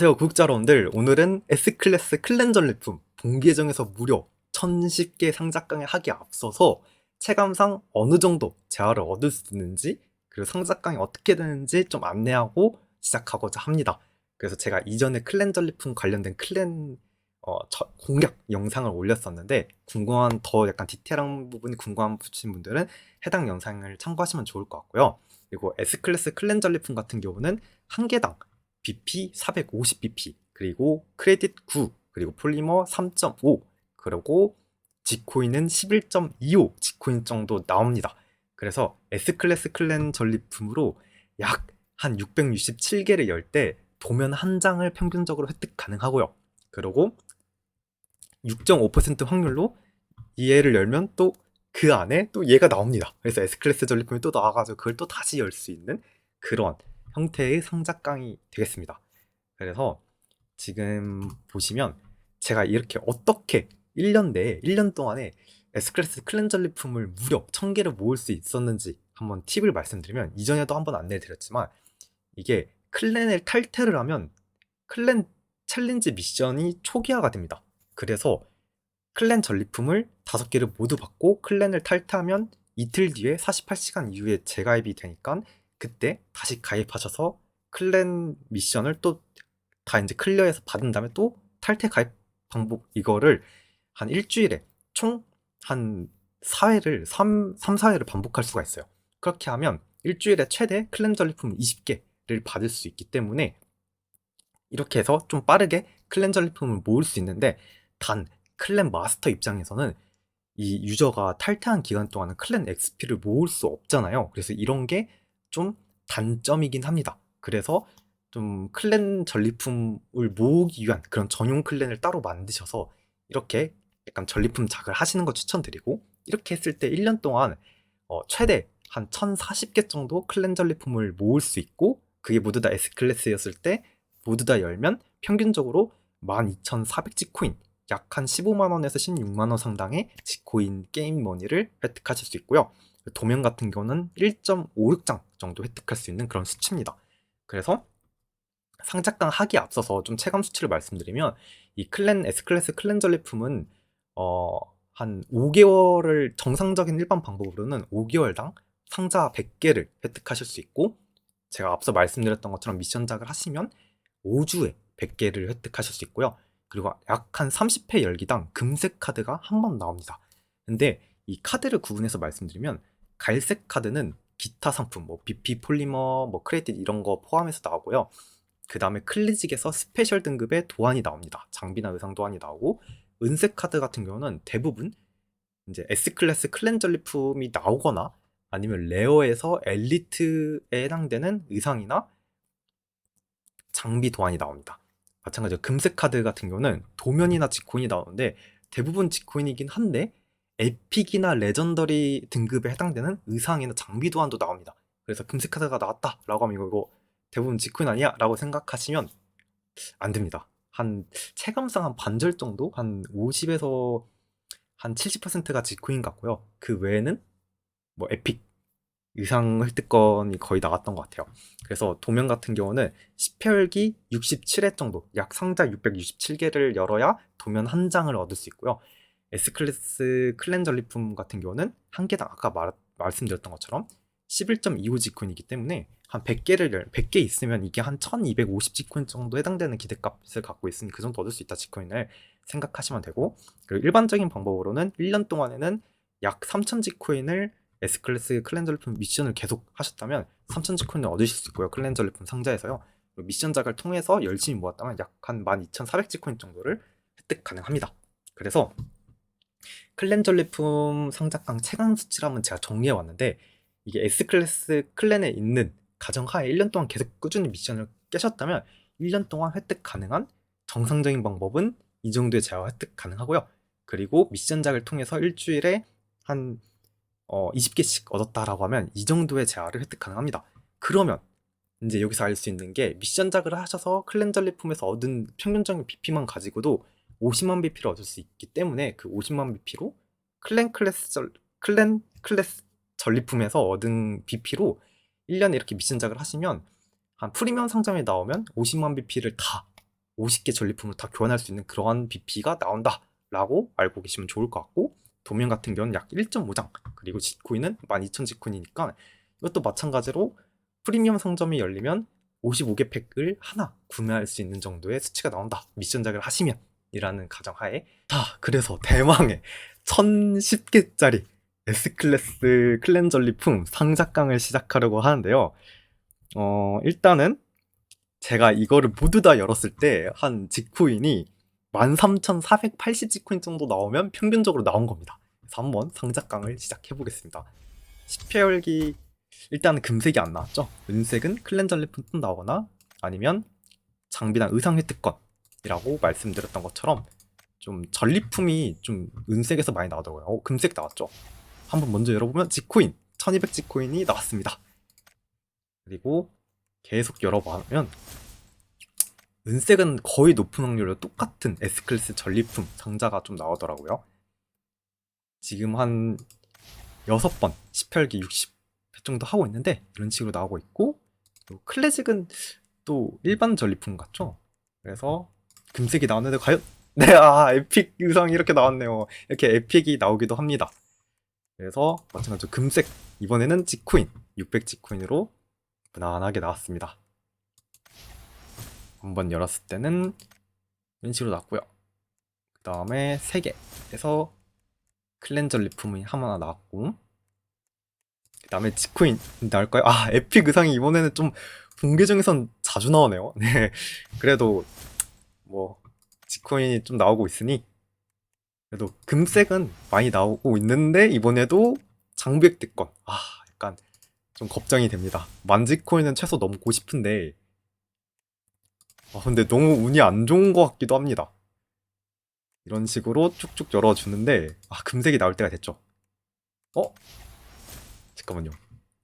안녕하세요 구독자 여러분들, 오늘은 S클래스 클렌 전리품 본 계정에서 무려 1010개 상작강을 하기에 앞서서 체감상 어느 정도 재화를 얻을 수 있는지, 그리고 상작강이 어떻게 되는지 좀 안내하고 시작하고자 합니다. 그래서 제가 이전에 클렌 전리품 관련된 클렌 공략 영상을 올렸었는데, 궁금한 더 약간 디테일한 부분이 궁금하신 분들은 해당 영상을 참고하시면 좋을 것 같고요. 그리고 S클래스 클렌 전리품 같은 경우는 한 개당 BP 450bp, 그리고 크레딧 9, 그리고 폴리머 3.5, 그리고 지코인은 11.25 지코인 정도 나옵니다. 그래서 S클래스 클랜 전리품으로 약 한 667개를 열 때 도면 한 장을 평균적으로 획득 가능하고요. 그리고 6.5% 확률로 얘를 열면 또 그 안에 또 얘가 나옵니다. 그래서 S클래스 전리품이 또 나와가지고 그걸 또 다시 열 수 있는 그런 형태의 상작강이 되겠습니다. 그래서 지금 보시면 제가 이렇게 어떻게 1년 내에 1년 동안에 S클래스 클렌 전리품을 무려 1000개를 모을 수 있었는지 한번 팁을 말씀드리면, 이전에도 한번 안내 드렸지만 이게 클랜을 탈퇴를 하면 클랜 챌린지 미션이 초기화가 됩니다. 그래서 클랜 전리품을 5개를 모두 받고 클랜을 탈퇴하면 이틀 뒤에 48시간 이후에 재가입이 되니까 그때 다시 가입하셔서 클랜 미션을 또 다 이제 클리어해서 받은 다음에 또 탈퇴 가입 방법, 이거를 한 일주일에 총 한 4회를 4회를 반복할 수가 있어요. 그렇게 하면 일주일에 최대 클랜 전리품 20개를 받을 수 있기 때문에 이렇게 해서 좀 빠르게 클랜 전리품을 모을 수 있는데, 단 클랜 마스터 입장에서는 이 유저가 탈퇴한 기간 동안은 클랜 XP를 모을 수 없잖아요. 그래서 이런 게 좀 단점이긴 합니다. 그래서 좀 클랜 전리품을 모으기 위한 그런 전용 클랜을 따로 만드셔서 이렇게 약간 전리품 작을 하시는 거 추천드리고, 이렇게 했을 때 1년 동안 최대 한 1040개 정도 클랜 전리품을 모을 수 있고, 그게 모두 다 S클래스였을 때 모두 다 열면 평균적으로 12,400 지코인, 약 한 15만원에서 16만원 상당의 지코인 게임 머니를 획득하실 수 있고요. 도면 같은 경우는 1.56장 정도 획득할 수 있는 그런 수치입니다. 그래서 상작강 하기에 앞서서 좀 체감 수치를 말씀드리면, 이 클랜 S클래스 클랜 전리품은 어, 한 5개월을 정상적인 일반 방법으로는 5개월당 상자 100개를 획득하실 수 있고, 제가 앞서 말씀드렸던 것처럼 미션작을 하시면 5주에 100개를 획득하실 수 있고요. 그리고 약 한 30회 열기당 금색 카드가 한 번 나옵니다. 근데 이 카드를 구분해서 말씀드리면, 갈색 카드는 기타 상품, 뭐 BP 폴리머, 뭐 크레딧 이런 거 포함해서 나오고요. 그 다음에 클리직에서 스페셜 등급의 도안이 나옵니다. 장비나 의상 도안이 나오고, 은색 카드 같은 경우는 대부분 이제 S클래스 클랜 전리품이 나오거나 아니면 레어에서 엘리트에 해당되는 의상이나 장비 도안이 나옵니다. 마찬가지로 금색 카드 같은 경우는 도면이나 지코인이 나오는데 대부분 지코인이긴 한데 에픽이나 레전더리 등급에 해당되는 의상이나 장비 도안도 나옵니다. 그래서 금색 카드가 나왔다 라고 하면 이거 대부분 지코인 아니야? 라고 생각하시면 안 됩니다. 한 체감상 한 반절 정도? 한 50에서 한 70%가 지코인 같고요. 그 외에는 뭐 에픽 의상 획득권이 거의 나왔던 것 같아요. 그래서 도면 같은 경우는 10혈기 67회 정도, 약 상자 667개를 열어야 도면 한 장을 얻을 수 있고요. S클래스 클랜 전리품 같은 경우는 한 개당 아까 말씀드렸던 것처럼 11.25 지코인이기 때문에 한 100개 있으면 이게 한 1250 지코인 정도 해당되는 기대값을 갖고 있으니 그 정도 얻을 수 있다 지코인을 생각하시면 되고, 그리고 일반적인 방법으로는 1년 동안에는 약 3000 지코인을 S클래스 클렌 전리품 미션을 계속 하셨다면 3000 지코인을 얻으실 수 있고요. 클렌 전리품 상자에서요. 미션작을 통해서 열심히 모았다면 약 한 12400 지코인 정도를 획득 가능합니다. 그래서 클랜 전리품 상작강 체감 수치를 한번 제가 정리해 왔는데, 이게 S클래스 클랜에 있는 가정하에 1년 동안 계속 꾸준히 미션을 깨셨다면 1년 동안 획득 가능한 정상적인 방법은 이 정도의 재화 획득 가능하고요. 그리고 미션작을 통해서 일주일에 한 20개씩 얻었다라고 하면 이 정도의 재화를 획득 가능합니다. 그러면 이제 여기서 알 수 있는 게, 미션작을 하셔서 클랜 전리품에서 얻은 평균적인 BP만 가지고도 50만 BP를 얻을 수 있기 때문에 그 50만 BP로 클랜 클래스 전리품에서 얻은 BP로 1년에 이렇게 미션작을 하시면 한 프리미엄 상점에 나오면 50만 BP를 다 50개 전리품을 다 교환할 수 있는 그러한 BP가 나온다 라고 알고 계시면 좋을 것 같고, 도면 같은 경우는 약 1.5장, 그리고 지코인은 12,000 지코인이니까 이것도 마찬가지로 프리미엄 상점이 열리면 55개 팩을 하나 구매할 수 있는 정도의 수치가 나온다, 미션작을 하시면 이라는 가정하에. 자, 그래서 대망의 1010개짜리 S클래스 클랜 전리품 상작강을 시작하려고 하는데요. 일단은 제가 이거를 모두 다 열었을 때 한 지코인이 13,480 지코인 정도 나오면 평균적으로 나온 겁니다. 그래서 한번 상작강을 시작해 보겠습니다. 10회 열기, 일단은 금색이 안 나왔죠. 은색은 클랜 전리품 또 나오거나 아니면 장비당 의상 획득권이라고 말씀드렸던 것처럼 좀 전리품이 좀 은색에서 많이 나오더라고요. 금색 나왔죠. 한번 먼저 열어보면 지코인 1200 지코인이 나왔습니다. 그리고 계속 열어보면 은색은 거의 높은 확률로 똑같은 S클래스 전리품 상자가 좀 나오더라고요. 지금 한 6번 10혈기 60회 정도 하고 있는데 이런 식으로 나오고 있고, 클래식은 또 일반 전리품 같죠. 그래서 금색이 나왔는데 과연 네, 에픽 의상이 이렇게 나왔네요. 이렇게 에픽이 나오기도 합니다. 그래서 마찬가지로 금색, 이번에는 지코인 600 지코인으로 무난하게 나왔습니다. 한번 열었을 때는 이런 식으로 나왔고요. 그 다음에 3개에서 클렌 전리품이 하나 나왔고, 그 다음에 지코인 나올까요? 에픽 의상이 이번에는 좀 본 계정에선 자주 나오네요. 네, 그래도 뭐 지코인이 좀 나오고 있으니 그래도 금색은 많이 나오고 있는데 이번에도 장비 획득권, 약간 좀 걱정이 됩니다. 만지코인은 최소 넘고 싶은데 근데 너무 운이 안 좋은 것 같기도 합니다. 이런 식으로 쭉쭉 열어주는데 금색이 나올 때가 됐죠. 잠깐만요.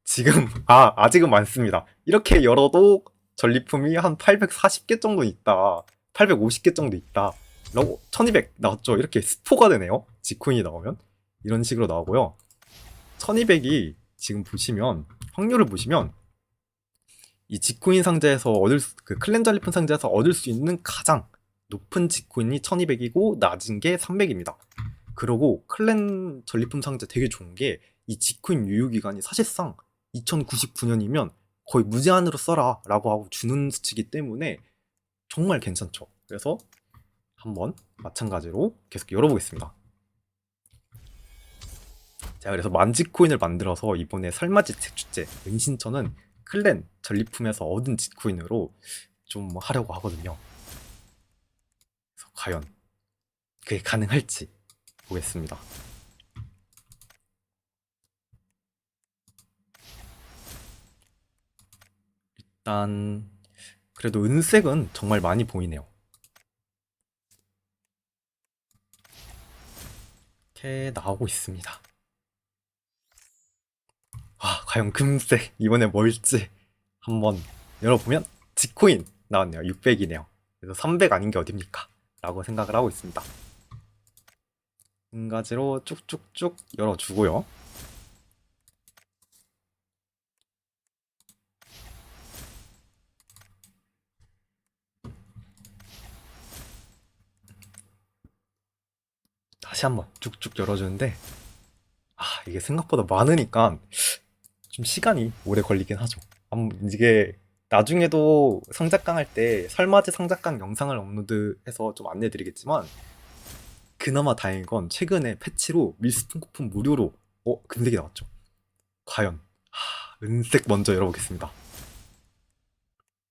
지금 아직은 많습니다. 이렇게 열어도 전리품이 한 840개 정도 있다, 850개 정도 있다 라고 1200 나왔죠. 이렇게 스포가 되네요. 지코인이 나오면 이런 식으로 나오고요. 1200이 지금 보시면 확률을 보시면 이 지코인 상자에서 그 클랜 전리품 상자에서 얻을 수 있는 가장 높은 지코인이 1200이고 낮은 게 300입니다. 그리고 클랜 전리품 상자 되게 좋은 게 이 지코인 유효기간이 사실상 2099년이면 거의 무제한으로 써라 라고 하고 주는 수치이기 때문에 정말 괜찮죠. 그래서 한번 마찬가지로 계속 열어보겠습니다. 자, 그래서 만지코인을 만들어서 이번에 설맞이 책축제 은신처는 클랜 전리품에서 얻은 지코인으로 좀 하려고 하거든요. 그래서 과연 그게 가능할지 보겠습니다. 일단 그래도 은색은 정말 많이 보이네요. 이렇게 나오고 있습니다. 과연 금색 이번에 뭘지 한번 열어보면 지코인 나왔네요. 600이네요. 그래서 300 아닌 게 어딥니까? 라고 생각을 하고 있습니다. 한 가지로 쭉쭉쭉 열어주고요. 다시 한번 쭉쭉 열어주는데 이게 생각보다 많으니까 좀 시간이 오래 걸리긴 하죠. 이게 나중에도 상작강 할 때 설맞이 상작강 영상을 업로드해서 좀 안내드리겠지만, 그나마 다행인 건 최근에 패치로 밀스폰 쿠폰 무료로 금색이 나왔죠. 과연 은색 먼저 열어보겠습니다.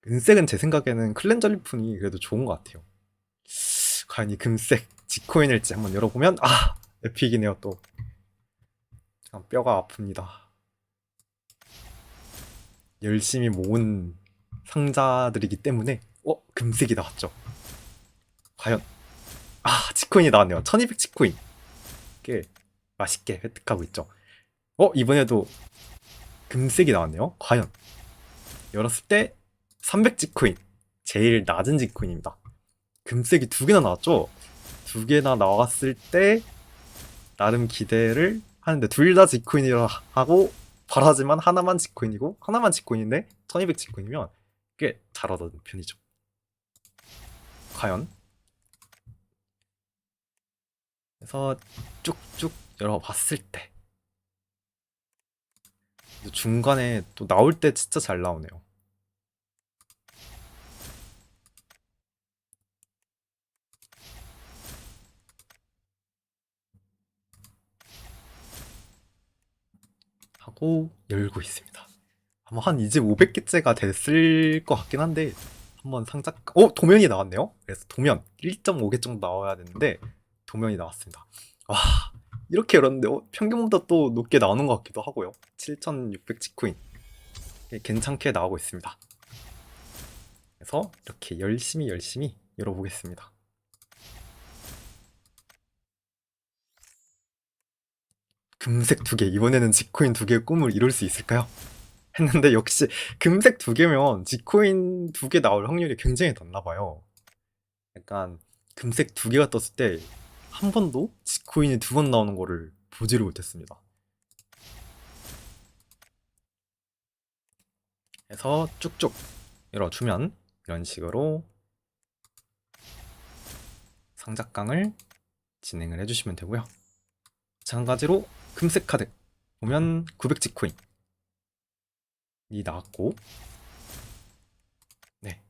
은색은 제 생각에는 클렌 전리품이 그래도 좋은 것 같아요. 과연 이 금색 지코인일지 한번 열어보면 에픽이네요. 또 뼈가 아픕니다. 열심히 모은 상자들이기 때문에 금색이 나왔죠. 과연 지코인이 나왔네요. 1200 지코인. 꽤 맛있게 획득하고 있죠. 이번에도 금색이 나왔네요. 과연 열었을 때 300 지코인, 제일 낮은 지코인입니다. 금색이 2개나 나왔죠. 2개나 나왔을 때 나름 기대를 하는데 둘 다 지코인이라 하고 바라지만 하나만 지코인이고 하나만 지코인인데 1200 지코인이면 꽤 잘 얻은 편이죠. 과연? 그래서 쭉쭉 열어봤을 때 중간에 또 나올 때 진짜 잘 나오네요. 하고 열고 있습니다. 아마 한 이제 500개째가 됐을 것 같긴 한데 한번 상자 도면이 나왔네요. 그래서 도면 1.5개 정도 나와야 되는데 도면이 나왔습니다. 와, 이렇게 열었는데 평균보다 또 높게 나오는 것 같기도 하고요. 7600 지코인 괜찮게 나오고 있습니다. 그래서 이렇게 열심히 열어보겠습니다. 금색 2개, 이번에는 지코인 2개의 꿈을 이룰 수 있을까요? 했는데 역시 금색 2개면 지코인 2개 나올 확률이 굉장히 낮나봐요. 약간 금색 2개가 떴을 때 한 번도 지코인이 2번 나오는 거를 보지를 못했습니다. 그래서 쭉쭉 열어주면 이런 식으로 상작강을 진행을 해주시면 되고요. 마찬가지로 금색 카드 보면 900 지코인이 나왔고, 네,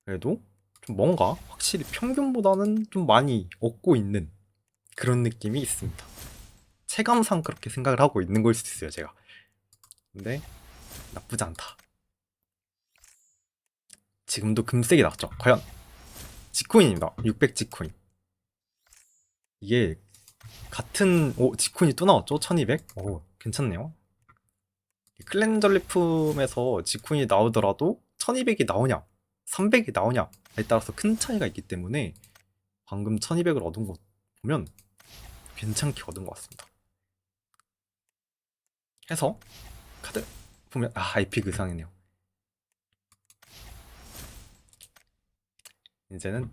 그래도 좀 뭔가 확실히 평균보다는 좀 많이 얻고 있는 그런 느낌이 있습니다. 체감상 그렇게 생각을 하고 있는 걸 수도 있어요, 제가. 근데 나쁘지 않다. 지금도 금색이 나왔죠. 과연 지코인입니다. 600 지코인. 이게 같은 지코인이 또 나왔죠. 1200. 괜찮네요. 클렌저리품에서 지코인이 나오더라도 1200이 나오냐 300이 나오냐에 따라서 큰 차이가 있기 때문에 방금 1200을 얻은 거 보면 괜찮게 얻은 것 같습니다. 해서 카드 보면 에픽 의상이네요. 이제는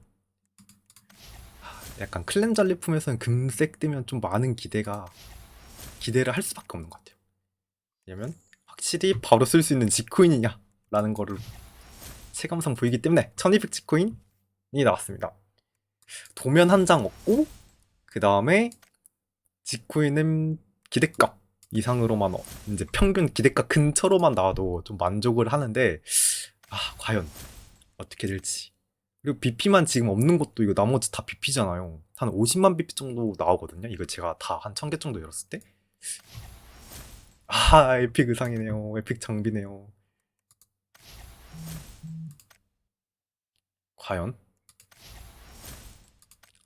약간 클렌저리품에서는 금색 뜨면 좀 많은 기대를 할 수밖에 없는 것 같아요. 왜냐면 확실히 바로 쓸 수 있는 지코인이냐 라는 거를 체감상 보이기 때문에 1200 지코인이 나왔습니다. 도면 한 장 얻고 그 다음에 지코인은 기대값 이상으로만 이제 평균 기대값 근처로만 나와도 좀 만족을 하는데 과연 어떻게 될지. 그리고 BP만 지금 없는 것도 이거 나머지 다 BP잖아요. 한 50만 BP 정도 나오거든요. 이거 제가 다 한 1000개 정도 열었을 때. 에픽 의상이네요. 에픽 장비네요. 과연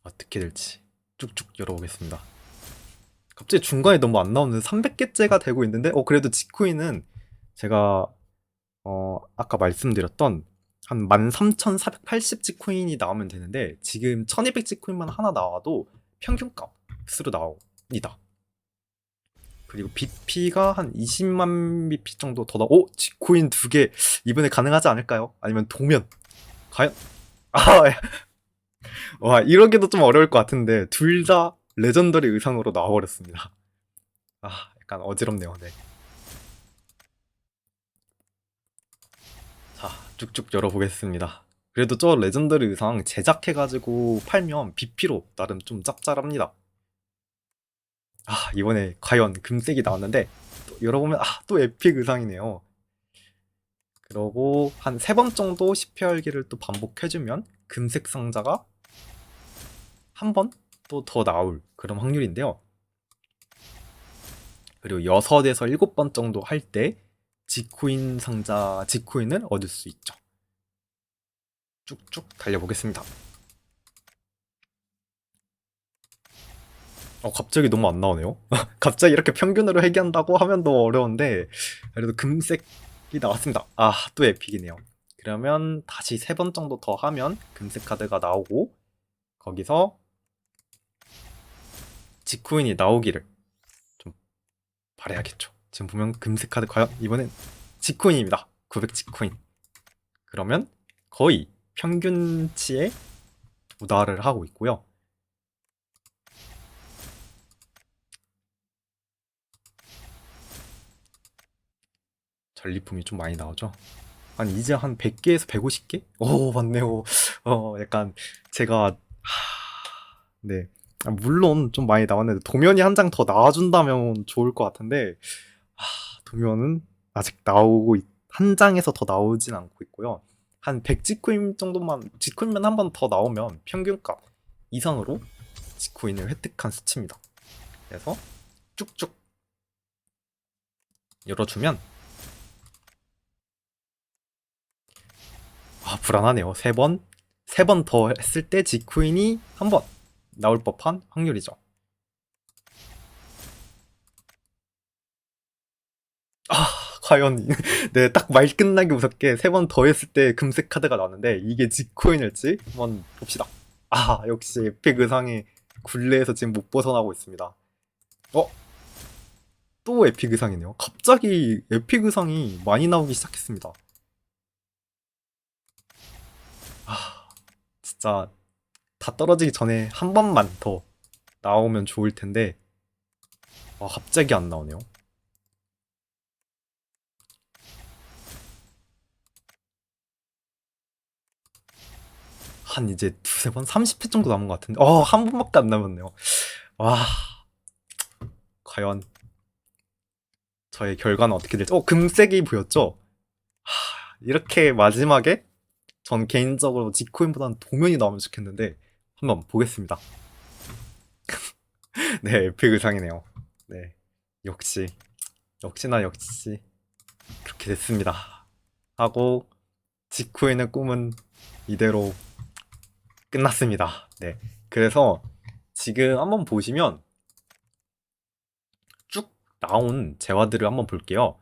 어떻게 될지 쭉쭉 열어보겠습니다. 갑자기 중간에 너무 안 나오는데 300개째가 되고 있는데 그래도 지코인은 제가 아까 말씀드렸던 한 13,480 지코인이 나오면 되는데 지금 1200 지코인만 하나 나와도 평균값으로 나옵니다. 그리고 BP가 한 20만 BP 정도 더 지코인 2개 이번에 가능하지 않을까요? 아니면 도면 과연 와, 이러기도 좀 어려울 것 같은데 둘 다 레전더리 의상으로 나와버렸습니다. 약간 어지럽네요. 네. 자, 쭉쭉 열어보겠습니다. 그래도 저 레전더리 의상 제작해가지고 팔면 BP로 나름 좀 짭짤합니다. 이번에 과연 금색이 나왔는데 또 열어보면 또 에픽 의상이네요. 그러고 한 3번 정도 10회 열기를 또 반복해주면 금색 상자가 한 번 또 더 나올 그런 확률인데요. 그리고 6에서 7번 정도 할 때 지코인 상자 지코인을 얻을 수 있죠. 쭉쭉 달려보겠습니다. 갑자기 너무 안 나오네요. 갑자기 이렇게 평균으로 회귀한다고 하면 너무 어려운데 그래도 금색이 나왔습니다. 또 에픽이네요. 그러면 다시 3번 정도 더 하면 금색 카드가 나오고 거기서 지코인이 나오기를 좀 바라야겠죠. 지금 보면 금색 카드 과연 이번엔 지코인입니다. 900 지코인. 그러면 거의 평균치에 도달을 하고 있고요. 전리품이 좀 많이 나오죠. 이제 한 100개에서 150개? 오, 맞네요. 약간 제가 네. 물론 좀 많이 나왔는데 도면이 한 장 더 나와준다면 좋을 것 같은데 아, 도면은 아직 한 장에서 더 나오진 않고 있고요. 한 100지코인 정도만 지코인만 한 번 더 나오면 평균값 이상으로 지코인을 획득한 수치입니다. 그래서 쭉쭉 열어주면 불안하네요. 세 번 더 했을 때 지코인이 한 번 나올 법한 확률이죠. 아, 과연 네, 딱 말 끝나기 무섭게 세 번 더 했을 때 금색 카드가 나왔는데 이게 지코인일지 한번 봅시다. 역시 에픽 의상이 굴레에서 지금 못 벗어나고 있습니다. 어? 또 에픽 의상이네요. 갑자기 에픽 의상이 많이 나오기 시작했습니다. 진짜 다 떨어지기 전에 한 번만 더 나오면 좋을 텐데 갑자기 안 나오네요. 한 이제 두세 번 30회 정도 남은 것 같은데 한 번밖에 안 남았네요. 와, 과연 저의 결과는 어떻게 될지. 금색이 보였죠? 이렇게 마지막에 전 개인적으로 지코인보다는 도면이 나오면 좋겠는데 한번 보겠습니다. 네, 에픽 의상이네요. 네, 역시 역시 그렇게 됐습니다. 하고 지코인의 꿈은 이대로 끝났습니다. 네, 그래서 지금 한번 보시면 쭉 나온 재화들을 한번 볼게요.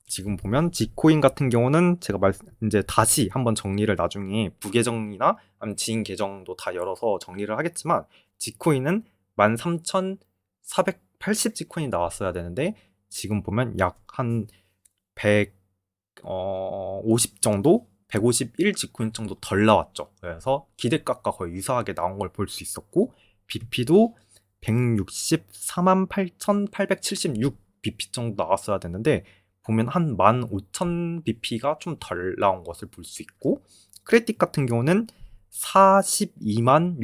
지금 보면 지코인 같은 경우는 제가 이제 다시 한번 정리를 나중에 부계정이나 아니면 지인 계정도 다 열어서 정리를 하겠지만 지코인은 13,480 지코인이 나왔어야 되는데 지금 보면 약 한 150 정도? 151 지코인 정도 덜 나왔죠. 그래서 기대값과 거의 유사하게 나온 걸 볼 수 있었고 BP도 164만 8,876 BP 정도 나왔어야 되는데 보면 한 15,000 BP가 좀 덜 나온 것을 볼 수 있고 크레딧 같은 경우는 42만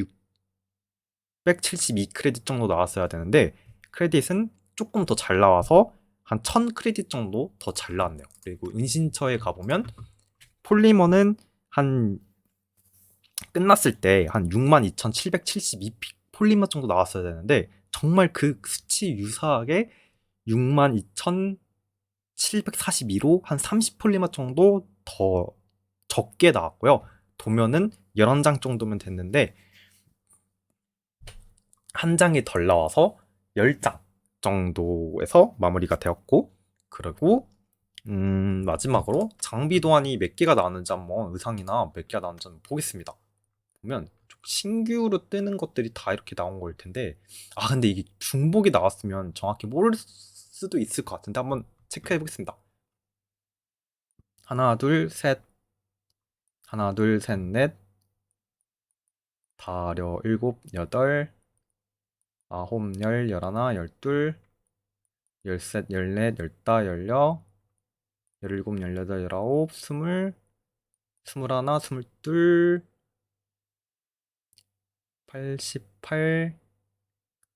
672 크레딧 정도 나왔어야 되는데 크레딧은 조금 더 잘 나와서 한 1000 크레딧 정도 더 잘 나왔네요. 그리고 은신처에 가보면 폴리머는 한 끝났을 때 한 62,772 폴리머 정도 나왔어야 되는데 정말 그 수치 유사하게 62,742로 한 30 폴리머 정도 더 적게 나왔고요. 도면은 11장 정도면 됐는데 한 장이 덜 나와서 10장 정도에서 마무리가 되었고 그리고 마지막으로 장비 도안이 몇 개가 나왔는지 한번 의상이나 몇 개가 나왔는지 한번 보겠습니다. 보면 신규로 뜨는 것들이 다 이렇게 나온 걸 텐데 근데 이게 중복이 나왔으면 정확히 모를 수도 있을 것 같은데 한번 체크해 보겠습니다. 하나 둘셋 하나 둘셋넷 다려 일곱 여덟 아홉 열 열하나 열둘 열셋 열넷 열다 열여 열일곱 열여덟 열아홉 스물 스물하나 스물둘 88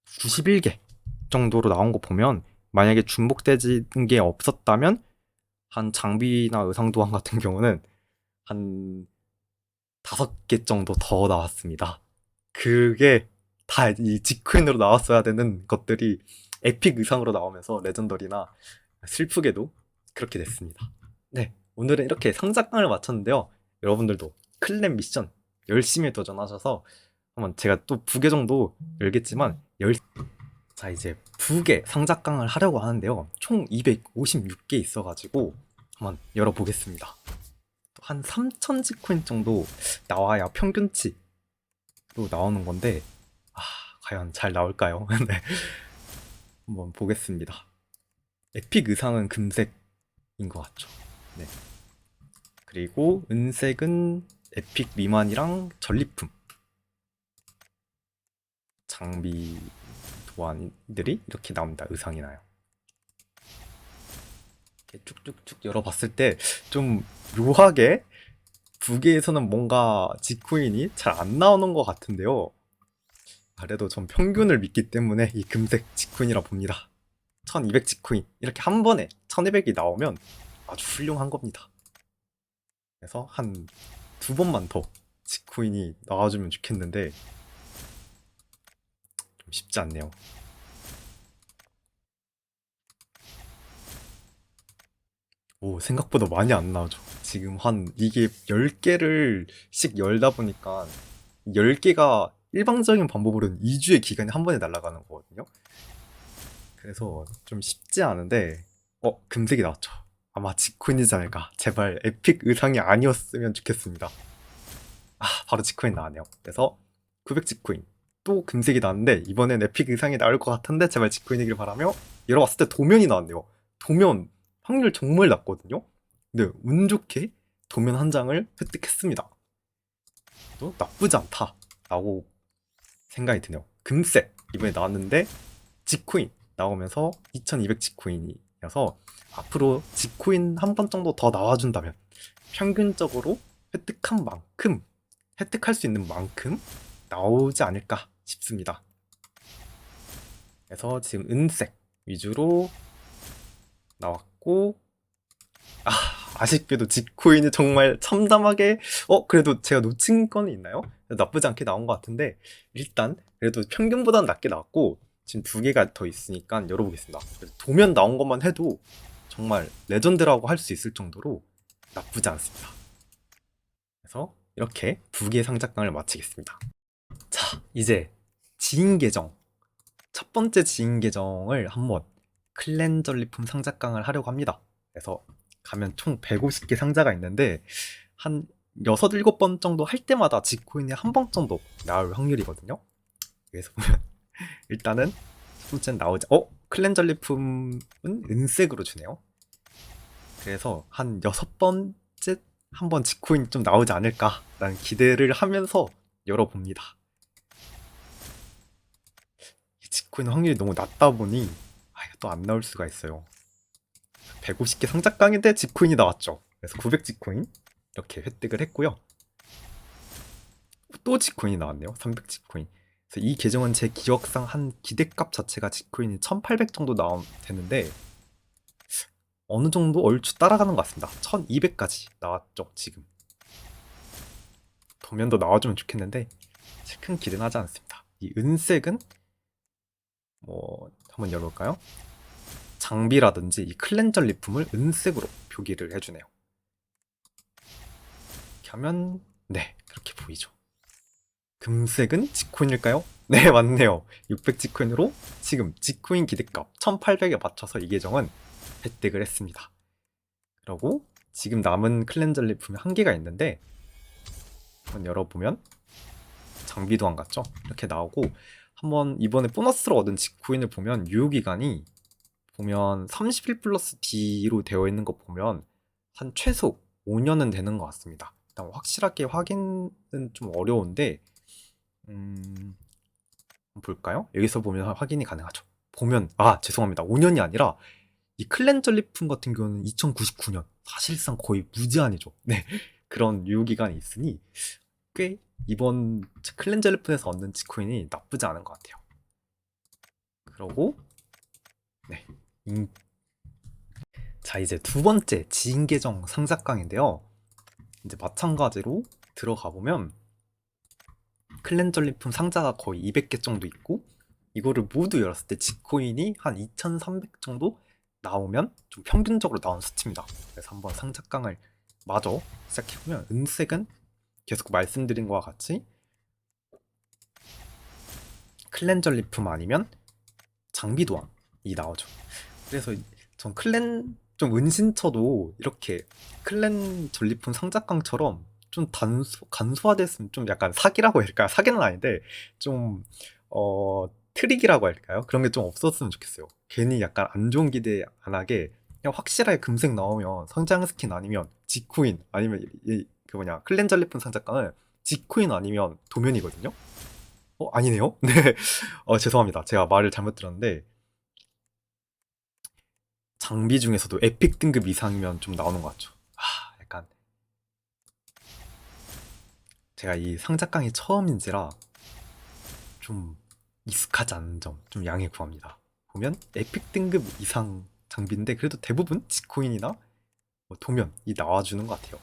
91개 정도로 나온 거 보면 만약에 중복되는 게 없었다면 한 장비나 의상 도안 같은 경우는 한 5개 정도 더 나왔습니다. 그게 다 이 직퀸으로 나왔어야 되는 것들이 에픽 의상으로 나오면서 레전더리나 슬프게도 그렇게 됐습니다. 네, 오늘은 이렇게 상작강을 마쳤는데요. 여러분들도 클랜 미션 열심히 도전하셔서 한번 제가 또 2개 정도 열겠지만 자, 이제 2개 상작강을 하려고 하는데요. 총 256개 있어가지고 한번 열어보겠습니다. 한 3,000 지코인 정도 나와야 평균치로 나오는 건데 과연 잘 나올까요? 네. 한번 보겠습니다. 에픽 의상은 금색인 것 같죠. 네. 그리고 은색은 에픽 미만이랑 전리품 장비 도안들이 이렇게 나옵니다. 의상이 나요. 이렇게 쭉쭉쭉 열어봤을 때 좀 묘하게 부계에서는 뭔가 지코인이 잘 안 나오는 것 같은데요. 그래도 전 평균을 믿기 때문에 이 금색 지코인이라 봅니다. 1200 지코인 이렇게 한 번에 1200이 나오면 아주 훌륭한 겁니다. 그래서 한 두 번만 더 지코인이 나와주면 좋겠는데 좀 쉽지 않네요. 오, 생각보다 많이 안 나오죠. 지금 한 이게 10개를 씩 열다 보니까 10개가 일방적인 방법으로는 2주의 기간이 한 번에 날아가는 거거든요. 그래서 좀 쉽지 않은데 금색이 나왔죠. 아마 지코인이지 않을까. 제발 에픽 의상이 아니었으면 좋겠습니다. 바로 지코인 나왔네요. 그래서 900 지코인 또 금색이 나왔는데 이번엔 에픽 의상이 나올 것 같은데 제발 지코인이길 바라며 열어봤을 때 도면이 나왔네요. 도면 확률 정말 낮거든요. 근데 운 좋게 도면 한 장을 획득했습니다. 또 나쁘지 않다라고 생각이 드네요. 금색 이번에 나왔는데 지코인 나오면서 2200 지코인이어서 앞으로 지코인 한 번 정도 더 나와준다면 평균적으로 획득한 만큼 획득할 수 있는 만큼 나오지 않을까 싶습니다. 그래서 지금 은색 위주로 나왔고 아쉽게도 지코인이 정말 참담하게 그래도 제가 놓친 건 있나요? 나쁘지 않게 나온 것 같은데 일단 그래도 평균보다는 낮게 나왔고 지금 두 개가 더 있으니까 열어보겠습니다. 도면 나온 것만 해도 정말 레전드라고 할 수 있을 정도로 나쁘지 않습니다. 그래서 이렇게 두 개의 상작강을 마치겠습니다. 자, 이제 지인 계정 첫 번째 지인 계정을 한번 클렌 전리품 상작강을 하려고 합니다. 그래서 가면 총 150개 상자가 있는데 한 6, 7번 정도 할 때마다 지코인이 한 번 정도 나올 확률이거든요. 그래서 보면 일단은 첫 번째는 나오지 클렌 전리품은 은색으로 주네요. 그래서 한 6번째 한번 지코인 좀 나오지 않을까라는 기대를 하면서 열어봅니다. 지코인 확률이 너무 낮다 보니 또 안 나올 수가 있어요. 150개 상작강인데 지코인이 나왔죠. 그래서 900 지코인 이렇게 획득을 했고요. 또 지코인이 나왔네요. 300 지코인. 그래서 이 계정은 제 기억상 한 기대값 자체가 지코인이 1800 정도 되는데 어느 정도 얼추 따라가는 것 같습니다. 1200까지 나왔죠, 지금. 도면도 나와주면 좋겠는데 큰 기대는 하지 않습니다. 이 은색은 한번 열어볼까요? 장비라든지 이 클렌저 리품을 은색으로 표기를 해주네요. 이렇게 하면 네, 그렇게 보이죠. 금색은 지코인일까요? 네, 맞네요. 600 지코인으로 지금 지코인 기대값 1800에 맞춰서 이 계정은 획득을 했습니다. 그리고 지금 남은 클렌저 리품이 한 개가 있는데 한번 열어보면 장비도 안 같죠? 이렇게 나오고 한번 이번에 보너스로 얻은 지코인을 보면 유효기간이 보면 30일 플러스 D로 되어 있는 거 보면 한 최소 5년은 되는 것 같습니다. 일단 확실하게 확인은 좀 어려운데 한번 볼까요? 여기서 보면 확인이 가능하죠. 보면 죄송합니다. 5년이 아니라 이 클렌 전리품 같은 경우는 2099년 사실상 거의 무제한이죠. 네, 그런 유효기간이 있으니 꽤 이번 클렌 전리품에서 얻는 지코인이 나쁘지 않은 것 같아요. 그러고 네, 자, 이제 두 번째 지인 계정 상작강인데요. 이제 마찬가지로 들어가 보면 클렌 전리품 상자가 거의 200개 정도 있고 이거를 모두 열었을 때 지코인이 한 2300 정도 나오면 좀 평균적으로 나온 수치입니다. 그래서 한번 상작강을 마저 시작해보면 은색은 계속 말씀드린 것과 같이 클렌 전리품 아니면 장비 도안이 나오죠. 그래서 전 클렌 좀 은신처도 이렇게 클렌 전리품 상작강처럼 좀 간소화됐으면 좀 약간 사기라고 할까요? 사기는 아닌데 좀 트릭이라고 할까요? 그런 게 좀 없었으면 좋겠어요. 괜히 약간 안 좋은 기대 안 하게 그냥 확실하게 금색 나오면 성장 스킨 아니면 지코인 아니면 그 클렌 전리품 상작강은 지코인 아니면 도면이거든요. 아니네요? 네. 죄송합니다. 제가 말을 잘못 들었는데 장비 중에서도 에픽 등급 이상이면 좀 나오는 것 같죠. 약간 제가 이 상작강이 처음인지라 좀 익숙하지 않은 점 좀 양해 구합니다. 보면 에픽 등급 이상 장비인데 그래도 대부분 지코인이나 뭐 도면이 나와주는 것 같아요.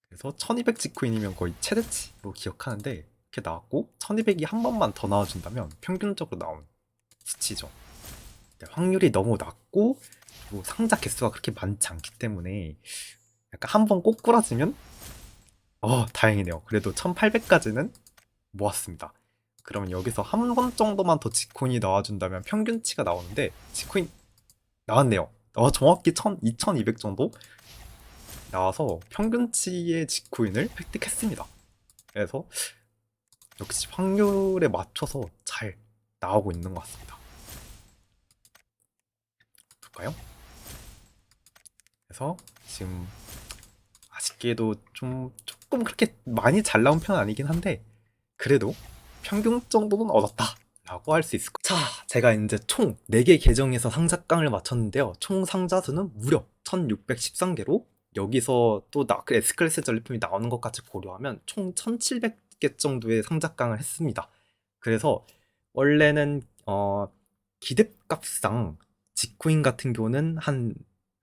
그래서 1200 지코인이면 거의 최대치로 기억하는데 이렇게 나왔고 1200이 한 번만 더 나와준다면 평균적으로 나온 수치죠. 확률이 너무 낮고 뭐 상자 개수가 그렇게 많지 않기 때문에 약간 한 번 꼬꾸라지면 다행이네요. 그래도 1800까지는 모았습니다. 그러면 여기서 한 번 정도만 더 지코인이 나와준다면 평균치가 나오는데 지코인 나왔네요. 정확히 2200 정도 나와서 평균치의 지코인을 획득했습니다. 그래서 역시 확률에 맞춰서 잘 나오고 있는 것 같습니다. 볼까요? 그래서 지금 아쉽게도 조금 그렇게 많이 잘 나온 편은 아니긴 한데 그래도 평균 정도는 얻었다 라고 할 수 있을 거예요. 자, 제가 이제 총 4개 계정에서 상자깡을 맞췄는데요. 총 상자 수는 무려 1613개로 여기서 또 그 S클래스 전리품이 나오는 것까지 고려하면 총 1700개 정도의 상자깡을 했습니다. 그래서 원래는 기대값상 지코인 같은 경우는 한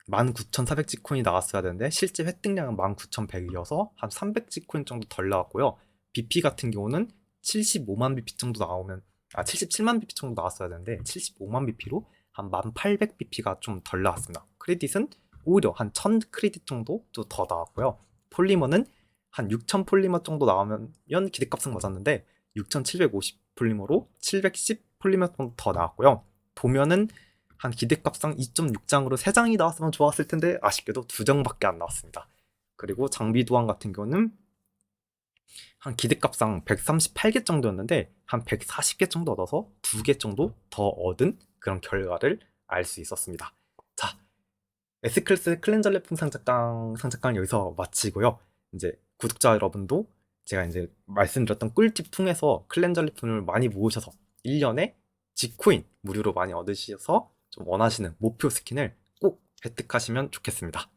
19,400 지코인이 나왔어야 되는데 실제 획득량은 19,100이어서 한 300 지코인 정도 덜 나왔고요. BP 같은 경우는 75만 BP 정도 나오면 77만 BP 정도 나왔어야 되는데 75만 BP로 한 1800 BP가 좀 덜 나왔습니다. 크레딧은 오히려 한 1000 크레딧 정도 더 나왔고요. 폴리머는 한 6000 폴리머 정도 나오면 기대값은 맞았는데 6750 폴리머로 710 폴리머 정도 더 나왔고요. 도면은 한 기대값상 2.6장으로 3장이 나왔으면 좋았을 텐데 아쉽게도 2장밖에 안 나왔습니다. 그리고 장비 도안 같은 경우는 한 기대값상 138개 정도였는데 한 140개 정도 얻어서 2개 정도 더 얻은 그런 결과를 알 수 있었습니다. 자, S클래스 클렌저 제품 상자깡 여기서 마치고요. 이제 구독자 여러분도 제가 이제 말씀드렸던 꿀팁 통해서 클렌저 제품을 많이 모으셔서 1년에 G코인 무료로 많이 얻으셔서 좀 원하시는 목표 스킨을 꼭 획득하시면 좋겠습니다.